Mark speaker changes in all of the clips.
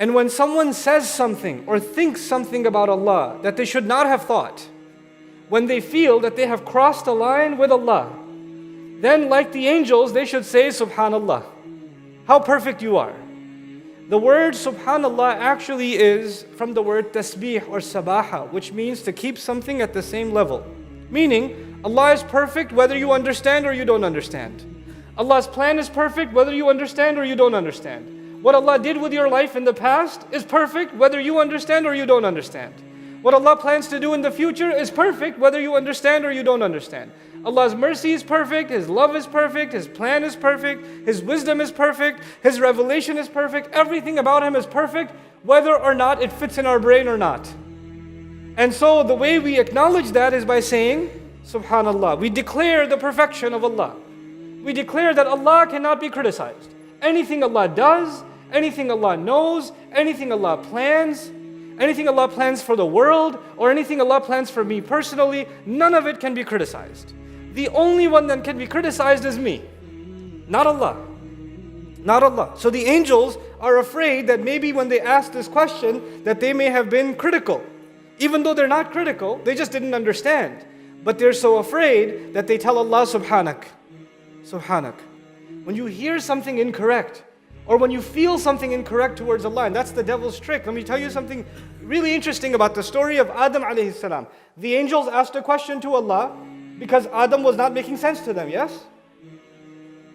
Speaker 1: And when someone says something or thinks something about Allah that they should not have thought, when they feel that they have crossed a line with Allah, then like the angels, they should say, Subhanallah, how perfect you are. The word Subhanallah actually is from the word tasbih or sabaha, which means to keep something at the same level. Meaning, Allah is perfect whether you understand or you don't understand. Allah's plan is perfect whether you understand or you don't understand. What Allah did with your life in the past is perfect whether you understand or you don't understand. What Allah plans to do in the future is perfect whether you understand or you don't understand. Allah's mercy is perfect, His love is perfect, His plan is perfect, His wisdom is perfect, His revelation is perfect, everything about Him is perfect, whether or not it fits in our brain or not. And so the way we acknowledge that is by saying, Subhanallah. We declare the perfection of Allah. We declare that Allah cannot be criticized. Anything Allah does, anything Allah knows, anything Allah plans for the world, or anything Allah plans for me personally, none of it can be criticized. The only one that can be criticized is me, not Allah. Not Allah. So the angels are afraid that maybe when they ask this question, that they may have been critical. Even though they're not critical, they just didn't understand. But they're so afraid that they tell Allah, Subhanak. Subhanak. When you hear something incorrect, or when you feel something incorrect towards Allah, and that's the devil's trick. Let me tell you something really interesting about the story of Adam alayhi salam. The angels asked a question to Allah because Adam was not making sense to them, yes?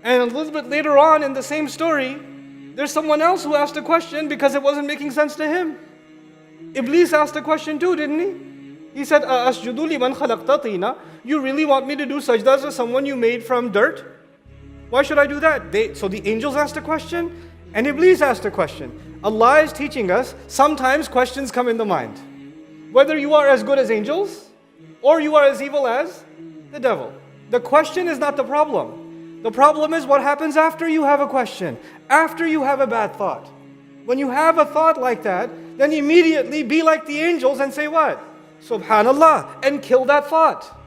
Speaker 1: And a little bit later on in the same story, there's someone else who asked a question because it wasn't making sense to him. Iblis asked a question too, didn't he? He said, Asjudu liman khalaqta tina. You really want me to do sajdas to someone you made from dirt? Why should I do that? So the angels asked a question and Iblis asked a question. Allah is teaching us, sometimes questions come in the mind. Whether you are as good as angels or you are as evil as the devil. The question is not the problem. The problem is what happens after you have a question, after you have a bad thought. When you have a thought like that, then immediately be like the angels and say what? Subhanallah, and kill that thought.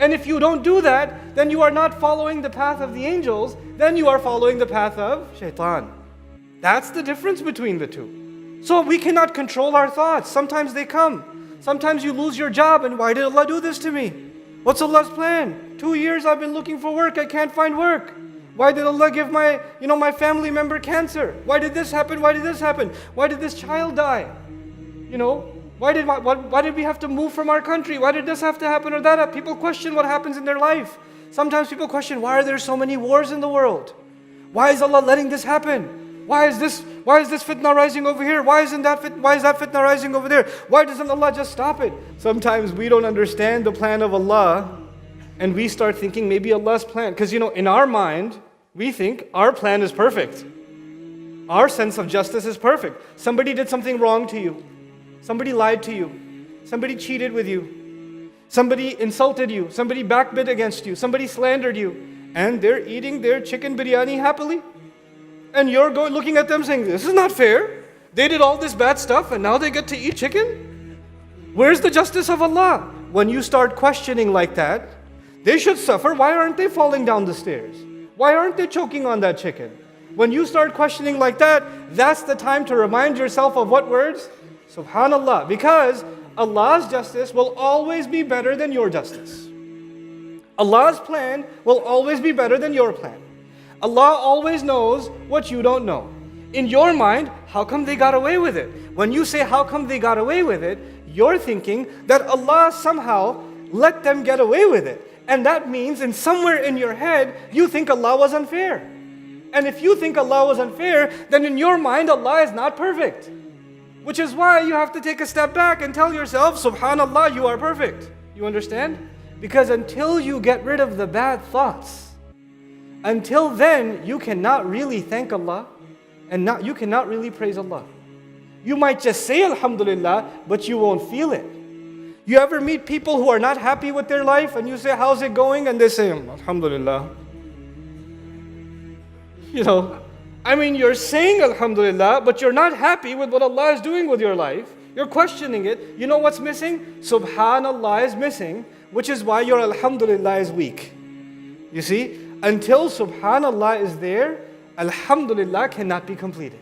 Speaker 1: And if you don't do that, then you are not following the path of the angels, then you are following the path of shaitan. That's the difference between the two. So we cannot control our thoughts. Sometimes they come. Sometimes you lose your job, and why did Allah do this to me? What's Allah's plan? 2 years I've been looking for work, I can't find work. Why did Allah give my family member cancer? Why did this happen? Why did this happen? Why did this child die? Why did we have to move from our country? Why did this have to happen or that happen? People question what happens in their life. Sometimes people question, why are there so many wars in the world? Why is Allah letting this happen? Why is this fitna rising over here? Why is that fitna rising over there? Why doesn't Allah just stop it? Sometimes we don't understand the plan of Allah and we start thinking maybe Allah's plan. Because in our mind, we think our plan is perfect. Our sense of justice is perfect. Somebody did something wrong to you. Somebody lied to you. Somebody cheated with you. Somebody insulted you. Somebody backbit against you. Somebody slandered you. And they're eating their chicken biryani happily. And you're looking at them saying, this is not fair. They did all this bad stuff and now they get to eat chicken? Where's the justice of Allah? When you start questioning like that, they should suffer. Why aren't they falling down the stairs? Why aren't they choking on that chicken? When you start questioning like that, that's the time to remind yourself of what words? Subhanallah. Because Allah's justice will always be better than your justice. Allah's plan will always be better than your plan. Allah always knows what you don't know. In your mind, how come they got away with it? When you say, how come they got away with it, you're thinking that Allah somehow let them get away with it. And that means in somewhere in your head, you think Allah was unfair. And if you think Allah was unfair, then in your mind, Allah is not perfect. Which is why you have to take a step back and tell yourself, Subhanallah, you are perfect. You understand? Because until you get rid of the bad thoughts, until then, you cannot really thank Allah and you cannot really praise Allah. You might just say Alhamdulillah, but you won't feel it. You ever meet people who are not happy with their life and you say, how's it going? And they say, Alhamdulillah. You're saying Alhamdulillah, but you're not happy with what Allah is doing with your life. You're questioning it. You know what's missing? Subhanallah is missing, which is why your Alhamdulillah is weak. You see? Until Subhanallah is there, Alhamdulillah cannot be completed.